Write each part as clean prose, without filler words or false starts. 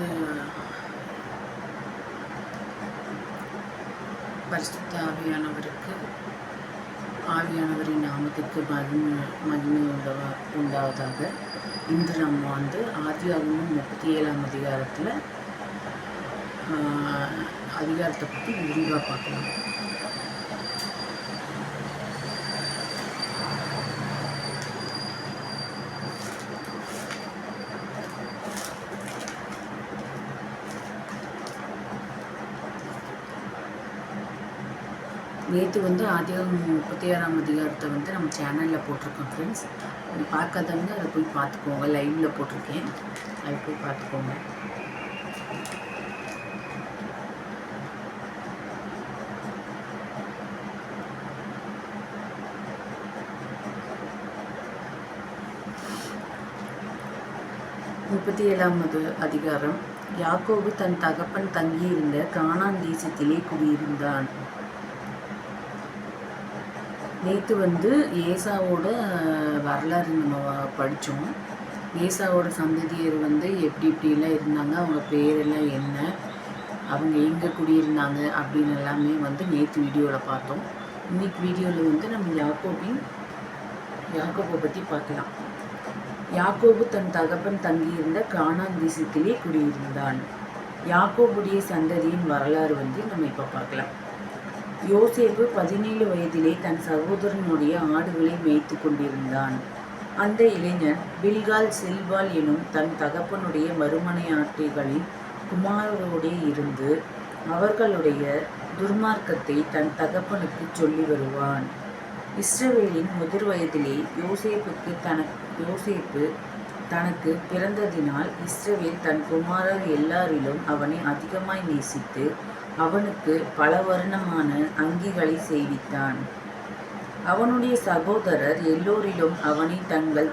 வந்து பரிசுத்த ஆவியானவரின் நாமத்திற்கு மகிமை உண்டாவதாக. இன்று நம்ம வந்து ஆதியாகமம் 37ஆம் அதிகாரத்தை பற்றி விரிவாக பார்க்கலாம். நேற்று வந்து ஆதியாகமம் 36ஆம் அதிகாரத்தை வந்து நம்ம சேனலில் போட்டிருக்கோம் ஃப்ரெண்ட்ஸ். பார்க்காதவங்க அதை போய் பார்த்துக்கோங்க. லைவில் போட்டிருக்கேன், அதை போய் பார்த்துக்கோங்க. முப்பத்தி 37ஆவது அதிகாரம். யாக்கோபு தன் தகப்பன் தங்கியிருந்த கானான் தேசத்திலே குடியிருந்தான். நேற்று வந்து ஏசாவோட வரலாறு நம்ம படித்தோம். ஏசாவோட சந்ததியர் வந்து எப்படிலாம் இருந்தாங்க, அவங்க பேரெல்லாம் என்ன, அவங்க எங்கே குடியிருந்தாங்க அப்படின்னு எல்லாமே வந்து நேற்று வீடியோவில் பார்த்தோம். இன்னைக்கு வீடியோவில் வந்து நம்ம யாக்கோபை பற்றி பார்க்கலாம். யாக்கோபு தன் தகப்பன் தங்கியிருந்த கானான் தேசத்திலே குடியிருந்தான். யாக்கோபுடைய சந்ததியின் வரலாறு வந்து நம்ம இப்போ பார்க்கலாம். யோசேப்பு 17 வயதிலே தன் சகோதரனுடைய ஆடுகளை மேய்த்து கொண்டிருந்தான். அந்த இளைஞன் பில்கால் செல்வால் எனும் தன் தகப்பனுடைய மறுமனையாட்டிகளின் குமாரோடே இருந்து அவர்களுடைய துர்மார்க்கத்தை தன் தகப்பனுக்கு சொல்லி வருவான். இஸ்ரவேலின் முதிர் வயதிலே யோசேப்பு தனக்கு பிறந்ததினால் இஸ்ரவேல் தன் குமாரர் எல்லாரிலும் அவனை அதிகமாய் நேசித்து அவனுக்கு பல வர்ணமான அங்கிகளை செய்வித்தான். அவனுடைய சகோதரர் எல்லோரிலும் அவனை தங்கள்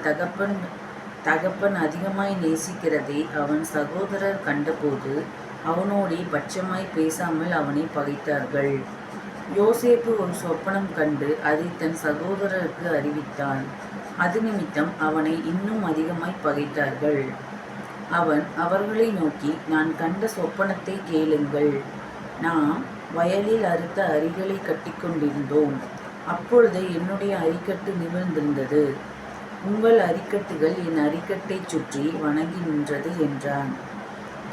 தகப்பன் அதிகமாய் நேசிக்கிறதை அவன் சகோதரர் கண்டபோது அவனோடே பட்சமாய் பேசாமல் அவனை பகைத்தார்கள். யோசேப்பு ஒரு சொப்பனம் கண்டு அதை தன் சகோதரருக்கு அறிவித்தான். அது நிமித்தம் அவனை இன்னும் அதிகமாய் பகைத்தார்கள். அவன் அவர்களை நோக்கி, நான் கண்ட சொப்பனத்தை கேளுங்கள். நாம் வயலில் அறுத்த அரிகளை கட்டி கொண்டிருந்தோம். அப்பொழுது என்னுடைய அரிக்கட்டு நிமிர்ந்திருந்தது. உங்கள் அரிக்கட்டுகள் என் அரிக்கட்டை சுற்றி வணங்கி நின்றது என்றான்.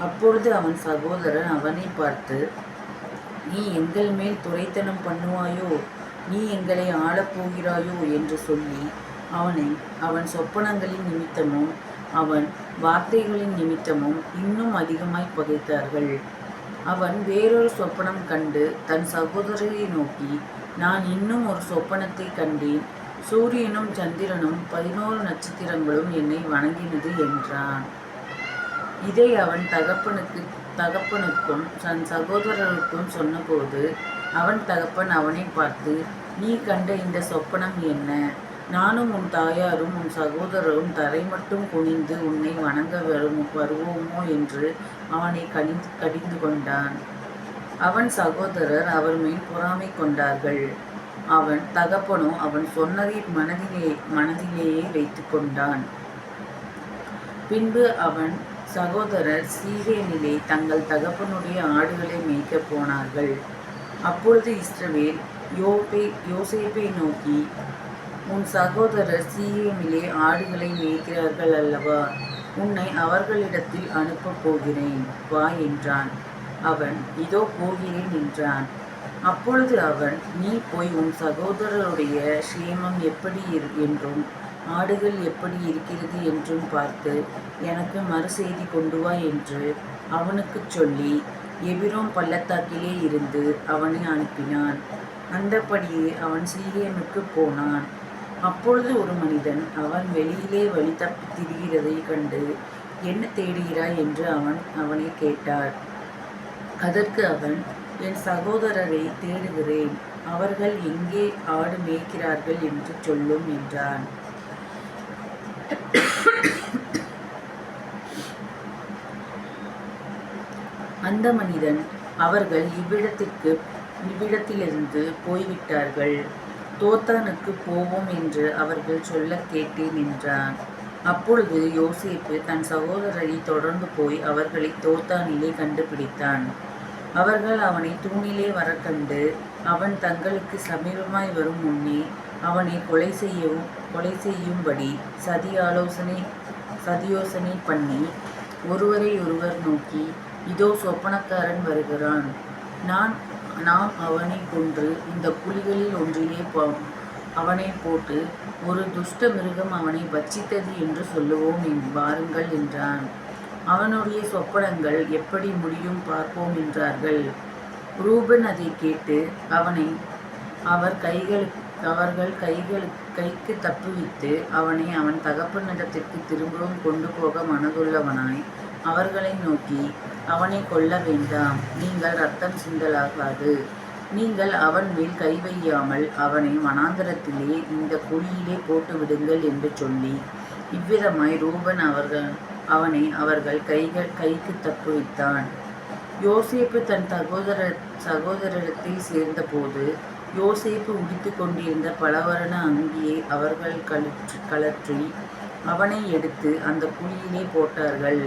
அப்பொழுது அவன் சகோதரன் அவனை பார்த்து, நீ எங்கள் மேல் துரைத்தனம் பண்ணுவாயோ, நீ எங்களை ஆளப்போகிறாயோ என்று சொல்லி அவன் சொப்பனங்களின் நிமித்தமும் அவன் வார்த்தைகளின் நிமித்தமும் இன்னும் அதிகமாய் பகைத்தார்கள். அவன் வேறொரு சொப்பனம் கண்டு தன் சகோதரரை நோக்கி, நான் இன்னும் ஒரு சொப்பனத்தை கண்டேன். சூரியனும் சந்திரனும் 11 நட்சத்திரங்களும் என்னை வணங்கினது என்றான். இதை அவன் தகப்பனுக்கும் தன் சகோதரருக்கும் சொன்னபோது அவன் தகப்பன் அவனை பார்த்து, நீ கண்ட இந்த சொப்பனம் என்ன? நானும் உன் தாயாரும் உன் சகோதரரும் தரை மட்டும் குனிந்து உன்னை வணங்க வருவோமோ என்று அவனை கடிந்து கொண்டான். அவன் சகோதரர் அவர் மேல் பொறாமை கொண்டார்கள். அவன் தகப்பனோ அவன் சொன்னதை மனதிலேயே வைத்து கொண்டான். பின்பு அவன் சகோதரர் சீகேமிலே தங்கள் தகப்பனுடைய ஆடுகளை மேய்க்க போனார்கள். அப்பொழுது இஸ்ரவேல் யோசேப்பை நோக்கி, உன் சகோதரர் சீகேமிலே ஆடுகளை மேய்க்கிறார்கள் அல்லவா, உன்னை அவர்களிடத்தில் அனுப்பப் போகிறேன், வா என்றான். அவன், இதோ போகிறேன் என்றான். அப்பொழுது அவன், நீ போய் உன் சகோதரருடைய சேமம் எப்படி என்றும் ஆடுகள் எப்படி இருக்கிறது என்றும் பார்த்து எனக்கு மறுசெய்தி கொண்டு வா என்று அவனுக்கு சொல்லி எபிரோன் பள்ளத்தாக்கிலே இருந்து அவனை அனுப்பினான். அந்தபடியே அவன் சீகேமுக்கு போனான். அப்பொழுது ஒரு மனிதன் அவன் வெளியிலே வழி தப்பி திரிகிறதை கண்டு, என்ன தேடுகிறாய் என்று அவனை கேட்டார். அதற்கு அவன், என் சகோதரரை தேடுகிறேன், அவர்கள் எங்கே ஆடு மேய்க்கிறார்கள் என்று சொல்லும் என்றான். அந்த மனிதன், அவர்கள் இவ்விடத்திலிருந்து போய்விட்டார்கள், தோத்தானுக்கு போவோம் என்று அவர்கள் சொல்ல கேட்டேன் என்றான். அப்பொழுது யோசேப்பு தன் சகோதரரை தொடர்ந்து போய் அவர்களை தோத்தானிலே கண்டுபிடித்தான். அவர்கள் அவனை தூணிலே வரக்கண்டு அவன் தங்களுக்கு சமீபமாய் வரும் முன்னே அவனை கொலை செய்யும்படி சதியோசனை பண்ணி ஒருவரை ஒருவர் நோக்கி, இதோ சொப்பனக்காரன் வருகிறான், நாம் அவனை கொன்று இந்த குழிகளில் ஒன்றிலே அவனை போட்டு ஒரு துஷ்ட மிருகம் அவனை பட்சித்தது என்று சொல்லுவோம் வாருங்கள் என்றான். அவனுடைய சொப்பனங்கள் எப்படி முடியும் பார்ப்போம் என்றார்கள். ரூபன் அதை கேட்டு அவர்கள் கைக்கு தப்புவித்து அவனை அவன் தகப்பனிடத்திற்கு திரும்பவும் கொண்டு போக மனதுள்ளவனாய் அவர்களை நோக்கி, அவனை கொல்ல வேண்டாம், நீங்கள் இரத்தம் சிந்தலாகாது, நீங்கள் அவன் மேல் கை வையாமல் அவனை வனாந்தரத்திலே இந்த குழியிலே போட்டு விடுங்கள் என்று சொல்லி, இவ்விதமாய் ரூபன் அவனை அவர்கள் கைக்கு தப்புவித்தான். யோசேப்பு தன் சகோதரத்தில் சேர்ந்தபோது யோசேப்பு உடுத்து கொண்டிருந்த பலவர்ண அங்கியை அவர்கள் கழற்றி அவனை எடுத்து அந்த குழியிலே போட்டார்கள்.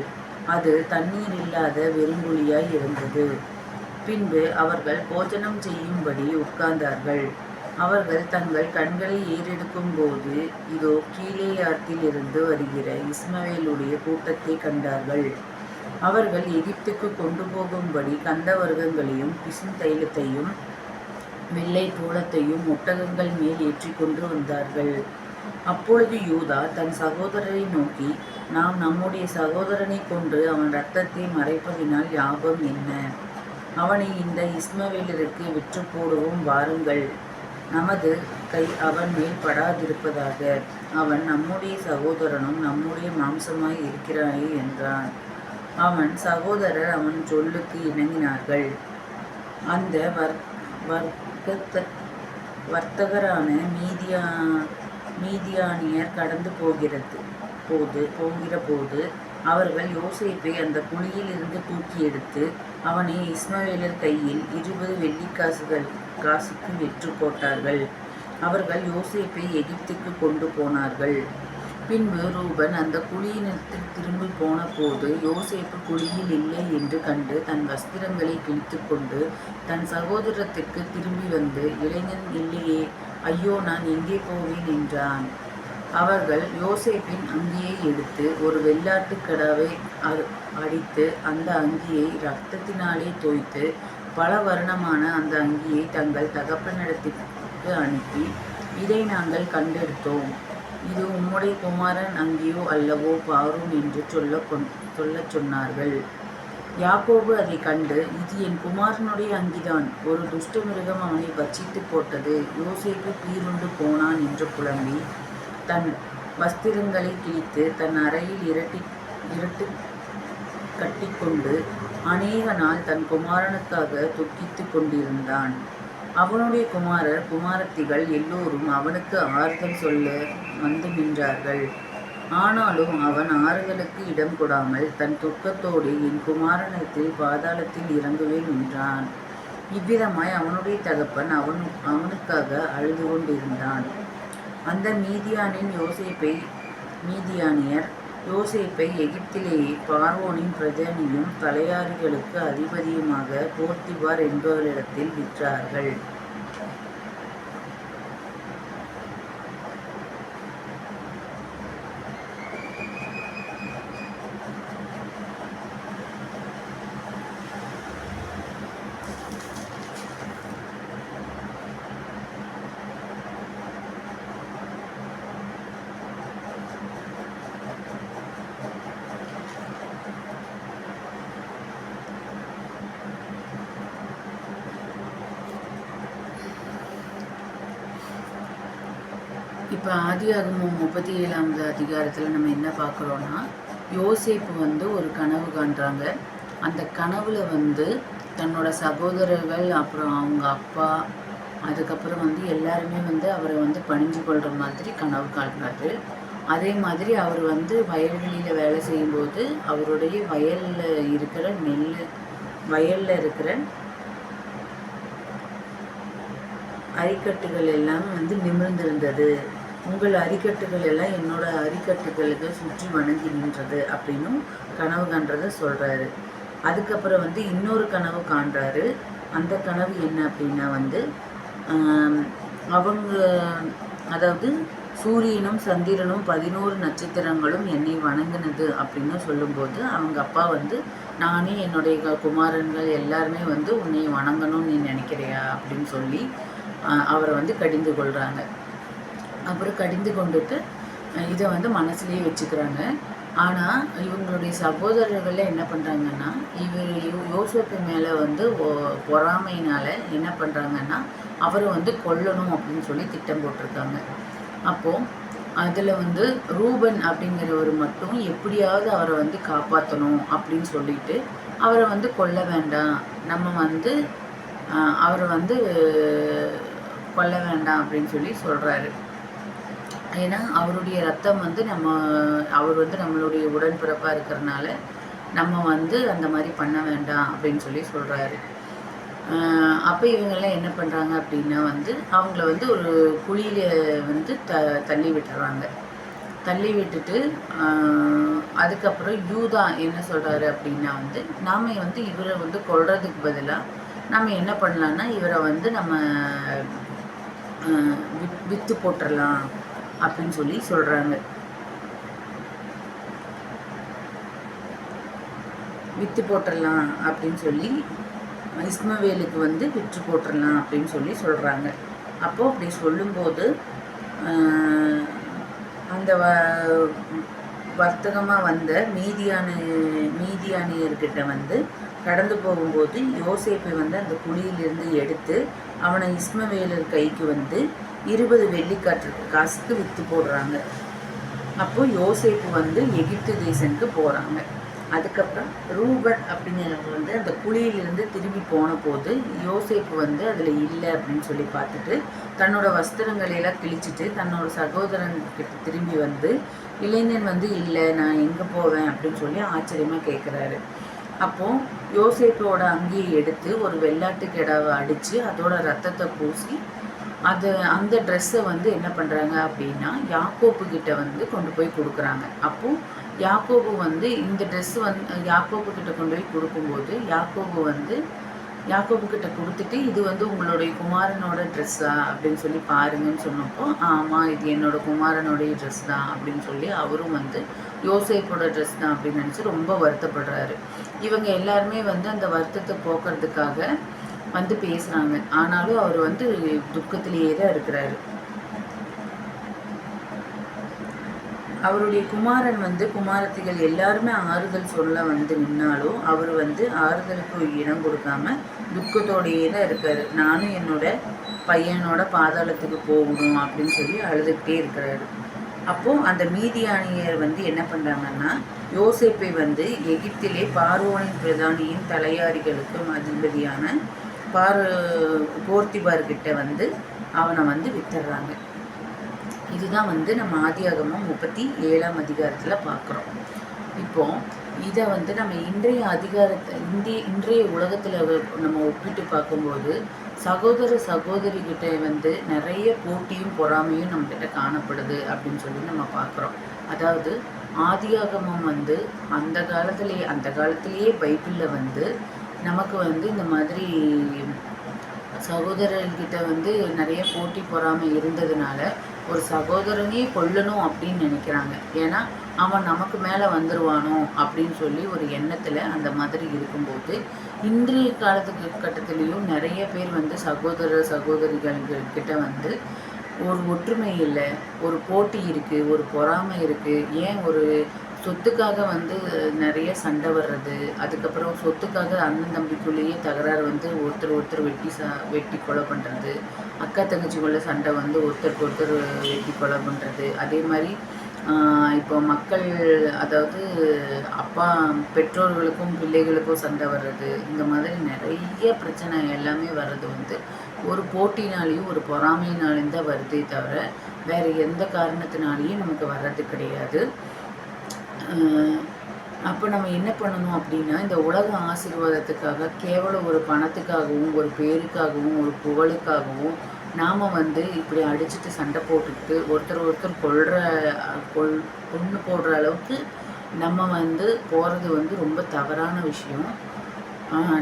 அது தண்ணீர் இல்லாத வெறுங்குழியாய் இருந்தது. பின்பு அவர்கள் போஜனம் செய்யும்படி உட்கார்ந்தார்கள். அவர்கள் தங்கள் கண்களை ஏறெடுக்கும் போது இதோ கீலேயாத்தில் இருந்து வருகிற இஸ்மவேலுடைய கூட்டத்தை கண்டார்கள். அவர்கள் எகிப்துக்கு கொண்டு போகும்படி கந்தவர்க்கங்களையும் பிசின் வெள்ளை தூளத்தையும் ஒட்டகங்கள் மேல் ஏற்றி கொண்டு வந்தார்கள். அப்பொழுது யூதா தன் சகோதரரை நோக்கி, நாம் நம்முடைய சகோதரனை கொன்று அவன் இரத்தத்தை மறைப்பதினால் லாபம் என்ன? அவனை இந்த இஸ்மவேலருக்கு விற்று போடுவோம் வாருங்கள், நமது கை அவன் மேல் படாதிருப்பதாக. அவன் நம்முடைய சகோதரனும் நம்முடைய மாம்சமாய் இருக்கிறானே என்றான். அவன் சகோதரர் அவன் சொல்லுக்கு இணங்கினார்கள். அந்த வர்த்தகரான மீதியானியர் கடந்து போகிற போது அவர்கள் யோசேப்பை அந்த குழியில் இருந்து தூக்கி எடுத்து அவனை இஸ்மவேலர் கையில் 20 வெள்ளிக்காசுக்கு விற்று போட்டார்கள். அவர்கள் யோசேப்பை எகிப்துக்கு கொண்டு போனார்கள். பின்பு ரூபன் அந்த குழியினத்தில் திரும்பி போன போது யோசேப்பு குழியில் இல்லை என்று கண்டு தன் வஸ்திரங்களை கிழித்து கொண்டு தன் சகோதரத்திற்கு திரும்பி வந்து, இளைஞன் இல்லையே, ஐயோ, நான் எங்கே போவேன் என்றான். அவர்கள் யோசேப்பின் அங்கியை எடுத்து ஒரு வெள்ளாட்டுக்கடாவை அடித்து அந்த அங்கியை இரத்தத்தினாலே தோய்த்து பல வர்ணமான அந்த அங்கியை தங்கள் தகப்பனிடத்திற்கு அனுப்பி, இதை நாங்கள் கண்டெடுத்தோம், இது உம்முடைய குமாரன் அங்கியோ அல்லவோ பாரும் என்று சொல்லச் சொன்னார்கள். யாக்கோபு அதை கண்டு, இது என் குமாரனுடைய அங்கிதான், ஒரு துஷ்ட மிருகம் அவனை பட்சித்து போட்டது, யோசேப்பு பீருண்டு போனான் என்று புலம்பி தன் வஸ்திரங்களை கிழித்து தன் அறையில் இரட்டு கட்டிக்கொண்டு அநேக நாள் தன் குமாரனுக்காக துக்கித்து கொண்டிருந்தான். அவனுடைய குமாரத்திகள் எல்லோரும் அவனுக்கு ஆறுதல் சொல்ல வந்து நின்றார்கள். ஆனாலும் அவன் ஆறுதலுக்கு இடம் கொடாமல் தன் துக்கத்தோடு, என் குமாரனத்தில் பாதாளத்தில் இறங்குவேன் என்றான். இவ்விதமாய் அவனுடைய தகப்பன் அவனுக்காக அழுது கொண்டிருந்தான். அந்த மீதியானியர் யோசேப்பை எகிப்திலேயே பார்வோனின் பிரதானியும் தலையாரிகளுக்கு அதிபதியுமாக போர்த்திபார் என்பவரிடத்தில் விற்றார்கள். இப்போ ஆதியாகமம் 37ஆவது அதிகாரத்தில் நம்ம என்ன பார்க்குறோன்னா, யோசேப்பு ஒரு கனவு காண்றாங்க. அந்த கனவில் தன்னோட சகோதரர்கள், அப்புறம் அவங்க அப்பா, அதுக்கப்புறம் எல்லாருமே அவரை பணிஞ்சு கொள்கிற மாதிரி கனவு காண்றாரு. அதே மாதிரி அவர் வயல்வெளியில் வேலை செய்யும்போது அவருடைய வயலில் இருக்கிற அரிக்கட்டுகள் எல்லாம் நிமிர்ந்திருந்தது. உங்கள் அரிக்கட்டுகள் எல்லாம் என்னோட அரிக்கட்டுகளுக்கு சுற்றி வணங்கி நின்றது அப்படின்னும் கனவு காண்றதை சொல்கிறாரு. அதுக்கப்புறம் வந்து இன்னொரு கனவு காண்றாரு. அந்த கனவு என்ன அப்படின்னா வந்து அவங்க அதாவது சூரியனும் சந்திரனும் 11 நட்சத்திரங்களும் என்னை வணங்கினது அப்படின்னு சொல்லும்போது அவங்க அப்பா வந்து நானே என்னுடைய குமாரன்கள் எல்லாருமே வந்து உன்னை வணங்கணும்னு நீ நினைக்கிறியா அப்படின்னு சொல்லி அவரை வந்து கடிந்து கொள்கிறாங்க. அப்புறம் கடிந்து கொண்டுட்டு இதை வந்து மனசுலேயே வச்சுக்கிறாங்க. ஆனால் இவங்களுடைய சகோதரர்கள் என்ன பண்ணுறாங்கன்னா யோசேப்பு மேலே வந்து பொறாமையினால் என்ன பண்ணுறாங்கன்னா அவரை வந்து கொல்லணும் அப்படின்னு சொல்லி திட்டம் போட்டிருக்காங்க. அப்போது அதில் வந்து ரூபன் அப்படிங்கிறவர் மட்டும் எப்படியாவது அவரை வந்து காப்பாற்றணும் அப்படின்னு சொல்லிட்டு அவரை வந்து கொல்ல வேண்டாம், நம்ம வந்து அவரை வந்து கொல்ல வேண்டாம் அப்படின்னு சொல்லி சொல்கிறாரு. ஏன்னா அவருடைய ரத்தம் வந்து அவர் வந்து நம்மளுடைய உடன்பிறப்பாக இருக்கிறனால நம்ம வந்து அந்த மாதிரி பண்ண வேண்டாம் அப்படின்னு சொல்லி சொல்கிறாரு. அப்போ இவங்கெல்லாம் என்ன பண்ணுறாங்க அப்படின்னா வந்து அவங்கள வந்து ஒரு குழியில் வந்து தள்ளி விட்டுறாங்க. தள்ளி விட்டுட்டு அதுக்கப்புறம் யூதா என்ன சொல்கிறாரு அப்படின்னா வந்து நாம் வந்து இவரை வந்து கொல்றதுக்கு பதிலாக நம்ம என்ன பண்ணலான்னா இவரை வந்து நம்ம விற்று போட்டுடலாம் அப்படின்னு சொல்லி சொல்கிறாங்க. விற்று போட்டுடலாம் அப்படின்னு சொல்லி இஸ்மவேலுக்கு வந்து விற்று போட்டுடலாம் அப்படின்னு சொல்லி சொல்கிறாங்க. அப்போது அப்படி சொல்லும்போது அந்த வர்த்தகமாக வந்த மீதியானியர்கிட்ட வந்து கடந்து போகும்போது யோசேப்பை வந்து அந்த குழியிலிருந்து எடுத்து அவனை இஸ்மவேலர் கைக்கு வந்து 20 வெள்ளிக்காசுக்கு விற்று போடுறாங்க. அப்போது யோசேப்பு வந்து எகிப்து தேசத்துக்கு போகிறாங்க. அதுக்கப்புறம் ரூபன் அப்படிங்கிறவங்க வந்து அந்த குழியிலிருந்து திரும்பி போன போது யோசேப்பு வந்து அதில் இல்லை அப்படின்னு சொல்லி பார்த்துட்டு தன்னோட வஸ்திரங்களையெல்லாம் கிழிச்சிட்டு தன்னோட சகோதரன்கிட்ட திரும்பி வந்து இளைஞன் வந்து இல்லை, நான் எங்கே போவேன் அப்படின்னு சொல்லி ஆச்சரியமாக கேட்குறாரு. அப்போது யோசேப்போட அங்கேயே எடுத்து ஒரு வெள்ளாட்டு கிடாவை அடித்து அதோட ரத்தத்தை பூசி அந்த ட்ரெஸ்ஸை வந்து என்ன பண்ணுறாங்க அப்படின்னா யாக்கோப்பு கிட்ட வந்து கொண்டு போய் கொடுக்குறாங்க. அப்போது யாக்கோபு வந்து இந்த ட்ரெஸ்ஸு வந்து யாக்கோபு கிட்ட கொண்டு போய் கொடுக்கும்போது யாக்கோபு கிட்ட கொடுத்துட்டு இது வந்து உங்களுடைய குமாரனோட ட்ரெஸ்ஸா அப்படின்னு சொல்லி பாருங்கன்னு சொன்னப்போ ஆமாம் இது என்னோடய குமாரனுடைய ட்ரெஸ் தான் அப்படின்னு சொல்லி அவரும் வந்து யோசேப்போட ட்ரெஸ் தான் அப்படின்னு நினச்சி ரொம்ப வருத்தப்படுறாரு. இவங்க எல்லாருமே வந்து அந்த வருத்தத்தை போக்குறதுக்காக வந்து பேசுகிறாங்க. ஆனாலும் அவர் வந்து துக்கத்திலேயே தான் இருக்கிறாரு. அவருடைய குமாரன் வந்து குமாரத்திகள் எல்லாருமே ஆறுதல் சொல்ல வந்து நின்னாலும் அவர் வந்து ஆறுதலுக்கு இடம் கொடுக்காம துக்கத்தோடையே தான் இருக்காரு. நானும் என்னோட பையனோட பாதாளத்துக்கு போகணும் அப்படின்னு சொல்லி அழுதுகிட்டே இருக்கிறாரு. அப்போது அந்த மீதியானியர் வந்து என்ன பண்ணுறாங்கன்னா யோசேப்பை வந்து எகிப்திலே பார்வோனின் பிரதானியின் தலையாரிகளுக்கும் அதிபதியான போர்த்திபார்கிட்ட வந்து அவனை வந்து வித்துடுறாங்க. இதுதான் வந்து நம்ம ஆதியாகமம் 37ஆம் அதிகாரத்தில் பார்க்குறோம். இப்போது இதை வந்து நம்ம இன்றைய உலகத்தில் நம்ம ஒப்பிட்டு பார்க்கும்போது சகோதரிகிட்ட வந்து நிறைய போட்டியும் பொறாமையும் நம்மக்கிட்ட காணப்படுது அப்படின்னு சொல்லி நம்ம பார்க்குறோம். அதாவது ஆதியாகமம் வந்து அந்த காலத்திலேயே பைபிளில் வந்து நமக்கு வந்து இந்த மாதிரி சகோதரர்கிட்ட வந்து நிறைய போட்டி பொறாமை இருந்ததுனால ஒரு சகோதரனே கொல்லணும் அப்படின்னு நினைக்கிறாங்க. ஏன்னா அவன் நமக்கு மேலே வந்துடுவானோ அப்படின்னு சொல்லி ஒரு எண்ணத்தில் அந்த மாதிரி இருக்கும்போது இன்றைய கட்டத்துலேயும் நிறைய பேர் வந்து சகோதரிகள்கிட்ட வந்து ஒரு ஒற்றுமை இல்லை, ஒரு போட்டி இருக்குது, ஒரு பொறாமை இருக்குது. ஏன் ஒரு சொத்துக்காக வந்து நிறைய சண்டை வர்றது, அதுக்கப்புறம் சொத்துக்காக அண்ணன் தம்பிக்குள்ளேயே தகராறு வந்து ஒருத்தர் வெட்டி கொலை பண்ணுறது, அக்கா தங்கச்சிக்குள்ள சண்டை வந்து ஒருத்தருக்கு ஒருத்தர் வெட்டி கொலை பண்ணுறது. அதே மாதிரி இப்போ மக்கள் அதாவது பெற்றோர்களுக்கும் பிள்ளைகளுக்கும் சண்டை வர்றது, இந்த மாதிரி நிறைய பிரச்சனை எல்லாமே வர்றது வந்து ஒரு போட்டினாலேயும் ஒரு பொறாமையினாலேயும் தான் வருதே தவிர வேறு எந்த காரணத்தினாலேயும் நமக்கு வர்றது கிடையாது. அப்போ நம்ம என்ன பண்ணணும் அப்படின்னா இந்த உலக ஆசீர்வாதத்துக்காக கேவலம் ஒரு பணத்துக்காகவும் ஒரு பேருக்காகவும் ஒரு புகழுக்காகவும் நாம் வந்து இப்படி அடிச்சுட்டு சண்டை போட்டுக்கிட்டு ஒருத்தர் ஒருத்தர் கொன்று போடுற அளவுக்கு நம்ம வந்து போகிறது வந்து ரொம்ப தவறான விஷயம்.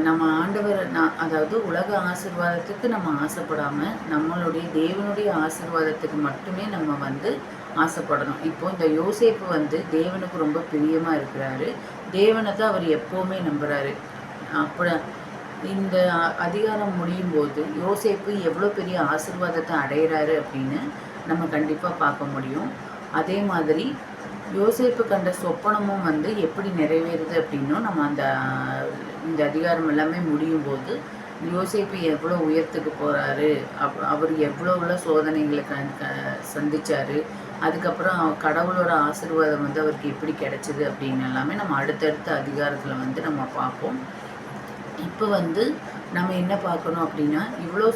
நம்ம ஆண்டவர் அதாவது உலக ஆசீர்வாதத்துக்கு நம்ம ஆசைப்படாமல் நம்மளுடைய தேவனுடைய ஆசீர்வாதத்துக்கு மட்டுமே நம்ம வந்து ஆசைப்படணும். இப்போ இந்த யோசேப்பு வந்து தேவனுக்கு ரொம்ப பிரியமாக இருக்கிறாரு. தேவனை தான் அவர் எப்போவுமே நம்புகிறாரு. அப்படி இந்த அதிகாரம் முடியும் போது யோசேப்பு எவ்வளோ பெரிய ஆசீர்வாதத்தை அடைகிறாரு அப்படின்னு நம்ம கண்டிப்பாக பார்க்க முடியும். அதே மாதிரி யோசேப்பு கண்ட சொப்பனமும் வந்து எப்படி நிறைவேறுது அப்படின்னும் நம்ம இந்த அதிகாரம் எல்லாமே முடியும் போது யோசேப்பு எவ்வளோ உயரத்துக்கு போகிறாரு, அவர் எவ்வளோ சோதனைகளை சந்திச்சார், அதுக்கப்புறம் கடவுளோட ஆசீர்வாதம் வந்து அவருக்கு எப்படி கிடைச்சிது அப்படின்னு எல்லாமே நம்ம அடுத்தடுத்த அதிகாரத்தில் வந்து நம்ம பார்ப்போம். இப்போ வந்து நம்ம என்ன பார்க்கணும் அப்படின்னா, இவ்வளோ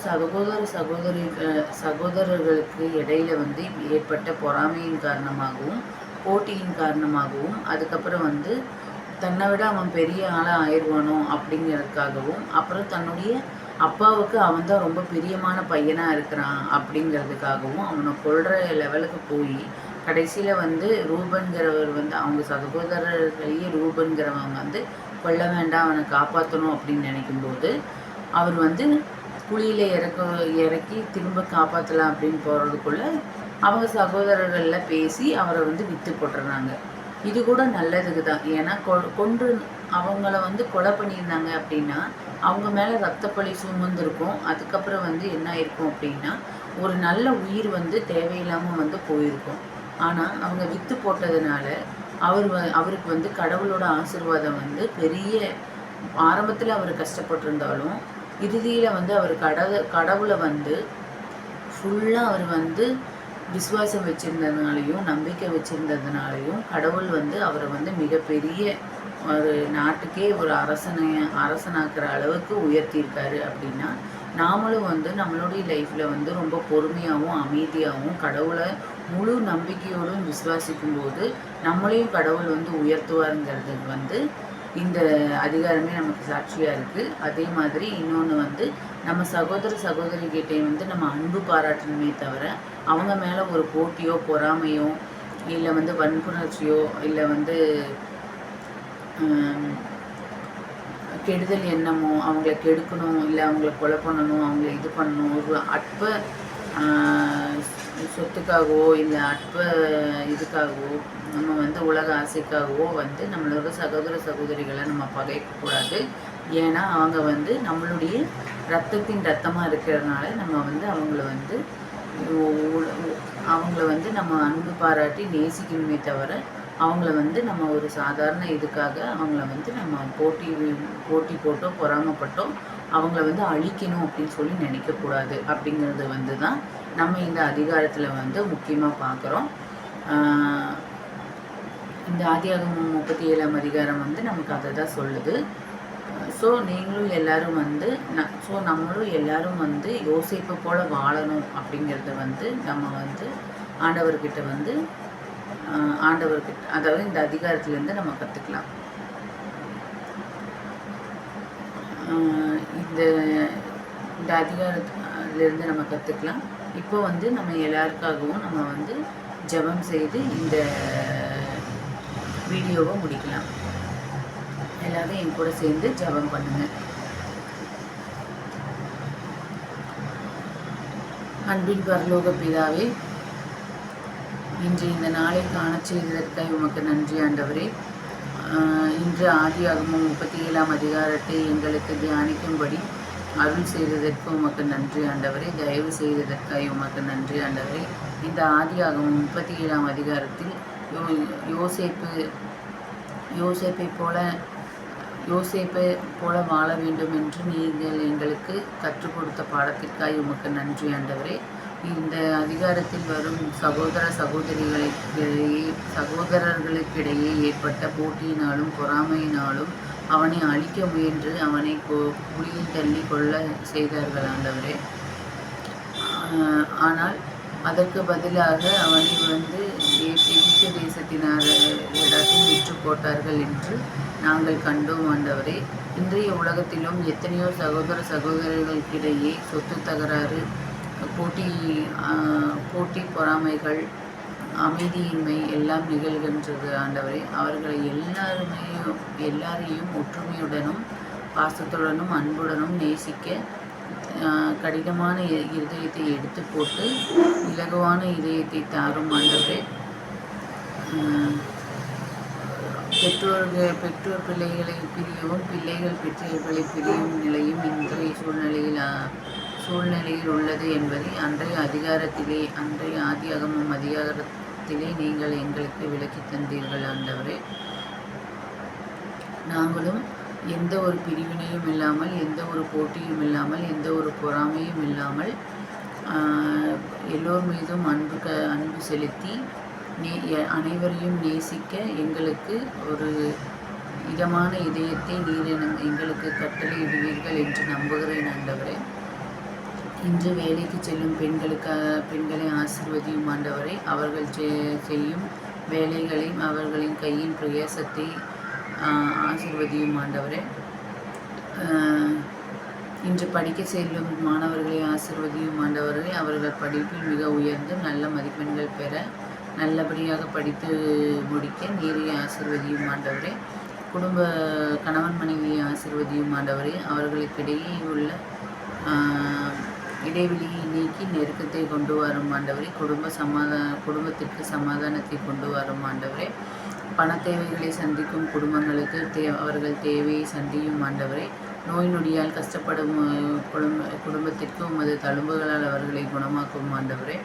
சகோதரர்களுக்கு இடையில வந்து ஏற்பட்ட பொறாமையின் காரணமாகவும் போட்டியின் காரணமாகவும் அதுக்கப்புறம் வந்து தன்னை விட அவன் பெரிய ஆளாக ஆயிடுவானோ அப்படிங்கிறதுக்காகவும் அப்புறம் தன்னுடைய அப்பாவுக்கு அவன் தான் ரொம்ப பிரியமான பையனாக இருக்கிறான் அப்படிங்கிறதுக்காகவும் அவனை கொல்ற லெவலுக்கு போய் கடைசியில் வந்து ரூபன்கிறவர் வந்து அவங்க சகோதரர்களையே ரூபன்கிறவங்க வந்து கொல்ல வேண்டாம், அவனை காப்பாற்றணும் அப்படின்னு நினைக்கும்போது அவர் வந்து குழியில் இறக்கி திரும்ப காப்பாற்றலாம் அப்படின்னு போகிறதுக்குள்ளே அவங்க சகோதரர்களில் பேசி அவரை வந்து விற்று போட்டுறாங்க. இது கூட நல்லதுக்கு தான். ஏன்னா கொன்று அவங்கள வந்து கொலை பண்ணியிருந்தாங்க அப்படின்னா அவங்க மேலே ரத்தப்பழி சுமந்துருக்கும். அதுக்கப்புறம் வந்து என்ன ஆயிருக்கும் அப்படின்னா ஒரு நல்ல உயிர் வந்து தேவையில்லாமல் வந்து போயிருக்கும். ஆனால் அவங்க விற்று போட்டதுனால அவருக்கு வந்து கடவுளோட ஆசீர்வாதம் வந்து பெரிய ஆரம்பத்தில் அவர் கஷ்டப்பட்டிருந்தாலும் இறுதியில் வந்து அவர் கடவுளை வந்து ஃபுல்லாக அவர் வந்து விசுவாசம் வச்சுருந்ததுனாலையும் நம்பிக்கை வச்சுருந்ததுனாலையும் கடவுள் வந்து அவரை வந்து மிகப்பெரிய ஒரு நாட்டுக்கே ஒரு அரசனாக்குற அளவுக்கு உயர்த்தியிருக்காரு. அப்படின்னா நாமளும் வந்து நம்மளுடைய லைஃப்பில் வந்து ரொம்ப பொறுமையாகவும் அமைதியாகவும் கடவுளை முழு நம்பிக்கையோடும் விசுவாசிக்கும் போது நம்மளையும் கடவுள் வந்து உயர்த்துவாருங்கிறது வந்து இந்த அதிகாரமே நமக்கு சாட்சியாக இருக்குது. அதே மாதிரி இன்னொன்று வந்து நம்ம சகோதரிகிட்டே வந்து நம்ம அன்பு பாராட்டணுமே தவிர அவங்க மேலே ஒரு போட்டியோ பொறாமையோ இல்லை வந்து வன்புணர்ச்சியோ இல்லை வந்து கெடுதல் எண்ணமோ அவங்கள கெடுக்கணும் இல்லை அவங்கள கொலை பண்ணணும் அவங்கள இது பண்ணணும் ஒரு அற்ப சொத்துக்காகவோ இல்லை அற்ப இதுக்காகவோ நம்ம வந்து உலக ஆசைக்காகவோ வந்து நம்மளோட சகோதரிகளை நம்ம பகைக்கக்கூடாது. ஏன்னா அவங்க வந்து நம்மளுடைய ரத்தமாக இருக்கிறதுனால நம்ம வந்து அவங்கள வந்து நம்ம அன்பு பாராட்டி நேசிக்கணுமே தவிர அவங்கள வந்து நம்ம ஒரு சாதாரண இதுக்காக அவங்கள வந்து நம்ம போட்டி போட்டோ பொறாமப்பட்டோ அவங்கள வந்து அழிக்கணும் அப்படின்னு சொல்லி நினைக்கக்கூடாது. அப்படிங்கிறது வந்து தான் நம்ம இந்த அதிகாரத்தில் வந்து முக்கியமாக பார்க்குறோம். இந்த ஆதியாகமம் 37ஆம் அதிகாரம் வந்து நமக்கு அதை தான் சொல்லுது. ஸோ நீங்களும் எல்லோரும் வந்து நம்மளும் எல்லோரும் வந்து யோசிப்பு போல் வாழணும் அப்படிங்கிறத வந்து நம்ம வந்து ஆண்டவர்கிட்ட அதாவது இந்த அதிகாரத்துலேருந்து நம்ம கற்றுக்கலாம். இந்த அதிகாரத்துலேருந்து நம்ம கற்றுக்கலாம். இப்போ வந்து நம்ம எல்லாருக்காகவும் நம்ம வந்து ஜெபம் செய்து இந்த வீடியோவை முடிக்கலாம். எல்லாரும் என் கூட சேர்ந்து ஜெபம் பண்ணுங்கள். அன்பின் பரலோக பிதாவே, இன்று இந்த நாளை காண செய்ததற்காக உமக்கு நன்றி ஆண்டவரே. இன்று ஆதியாகமம் 37ஆம் அதிகாரத்தை எங்களுக்கு தியானிக்கும்படி அருள் செய்ததற்கு உமக்கு நன்றி ஆண்டவரே. தயவு செய்ததற்காக உமக்கு நன்றி ஆண்டவரே. இந்த ஆதியாகமம் 37ஆம் அதிகாரத்தில் யோசேப்பை போல வாழ வேண்டும் என்று நீங்கள் எங்களுக்கு கற்றுக் கொடுத்த பாடத்திற்காக உமக்கு நன்றி ஆண்டவரே. இந்த அதிகாரத்தில் வரும் சகோதரர்களுக்கிடையே ஏற்பட்ட போட்டியினாலும் பொறாமையினாலும் அவனை அழிக்க முயன்று அவனை குழியில் தள்ளி கொள்ள செய்தார்கள் ஆண்டவரே. ஆனால் அதற்கு பதிலாக அவனை வந்து எகிப்து தேசத்தினரிடத்தில் விற்று போட்டார்கள் என்று நாங்கள் கண்டோம் ஆண்டவரே. இன்றைய உலகத்திலும் எத்தனையோ சகோதரர்களுக்கிடையே சொத்து தகராறு, போட்டி போட்டி பொறாமைகள், அமைதியின்மை எல்லாம் நிகழ்கின்றது ஆண்டவரே. அவர்களை எல்லாரையும் ஒற்றுமையுடனும் பாசத்துடனும் அன்புடனும் நேசிக்க கடினமான இதயத்தை எடுத்து போட்டு இலகுவான இதயத்தை தாரும் ஆண்டவரே. பெற்றோர் பிள்ளைகளை பிரியவும் பிள்ளைகள் பெற்றோர்களை பிரியும் நிலையும் இன்றைய சூழ்நிலையில் உள்ளது என்பதை அன்றைய ஆதியாகமம் அதிகாரத்திலே நீங்கள் எங்களுக்கு விளக்கி தந்தீர்கள் ஆண்டவரே. நாங்களும் எந்த ஒரு பிரிவினையும் இல்லாமல், எந்த ஒரு போட்டியும் இல்லாமல், எந்த ஒரு பொறாமையும் இல்லாமல் எல்லோர் மீதும் அன்பு செலுத்தி அனைவரையும் நேசிக்க எங்களுக்கு ஒரு இதமான இதயத்தை நீர் எங்களுக்கு கட்டளையிடுவீர்கள் என்று நம்புகிறேன் ஆண்டவரே. இன்று வேலைக்கு செல்லும் பெண்களை ஆசீர்வதியும் ஆண்டவரே. அவர்கள் செய்யும் வேலைகளையும் அவர்களின் கையின் பிரயாசத்தை ஆசீர்வதியும் ஆண்டவரே. இன்று படிக்க செல்லும் மாணவர்களை ஆசீர்வதியும் ஆண்டவரே. அவர்கள் படிப்பில் மிக உயர்ந்து நல்ல மதிப்பெண்கள் பெற நல்லபடியாக படித்து முடிக்க நீரை ஆசீர்வதியும் ஆண்டவரே. கணவன் மனைவியை ஆசீர்வதியும் ஆண்டவரே. அவர்களுக்கிடையே உள்ள இடைவெளியை நீக்கி நெருக்கத்தை கொண்டு வரும் ஆண்டவரே. குடும்பத்திற்கு சமாதானத்தை கொண்டு வரும் ஆண்டவரே. பண தேவைகளை சந்திக்கும் குடும்பங்களுக்கு அவர்கள் தேவையை சந்தியும் ஆண்டவரே. நோய் நொடியால் கஷ்டப்படும் குடும்பத்திற்கு உமது தழும்புகளால் அவர்களை குணமாக்கும் ஆண்டவரே.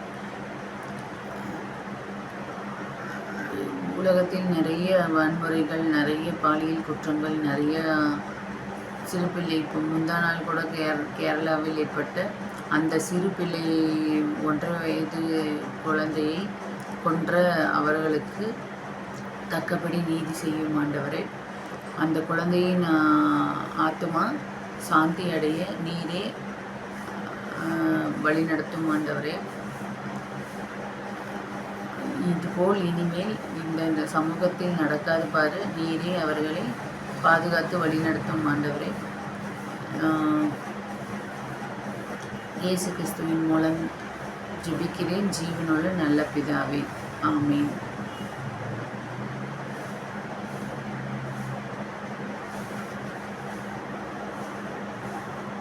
உலகத்தில் நிறைய வன்முறைகள், நிறைய பாலியல் குற்றங்கள், நிறைய சிறு பிள்ளை இப்போ முந்தா நாள் கூட கேரளாவில் ஏற்பட்ட அந்த சிறு பிள்ளை 1.5 வயது குழந்தையை கொன்ற அவர்களுக்கு தக்கபடி நீதி செய்யும் ஆண்டவரே. அந்த குழந்தையின் ஆத்மா சாந்தி அடைய நீரே வழிநடத்தும் ஆண்டவரே. இதுபோல் இனிமேல் இந்த சமூகத்தில் நடக்காது பாரு. நீரே அவர்களை பாதுகாத்து வழிநடத்தும் ஆண்டவரே. இயேசு கிறிஸ்துவின் மூலம் ஜெபிக்கிறேன் ஜீவனுள்ள நல்ல பிதாவே. ஆமென்.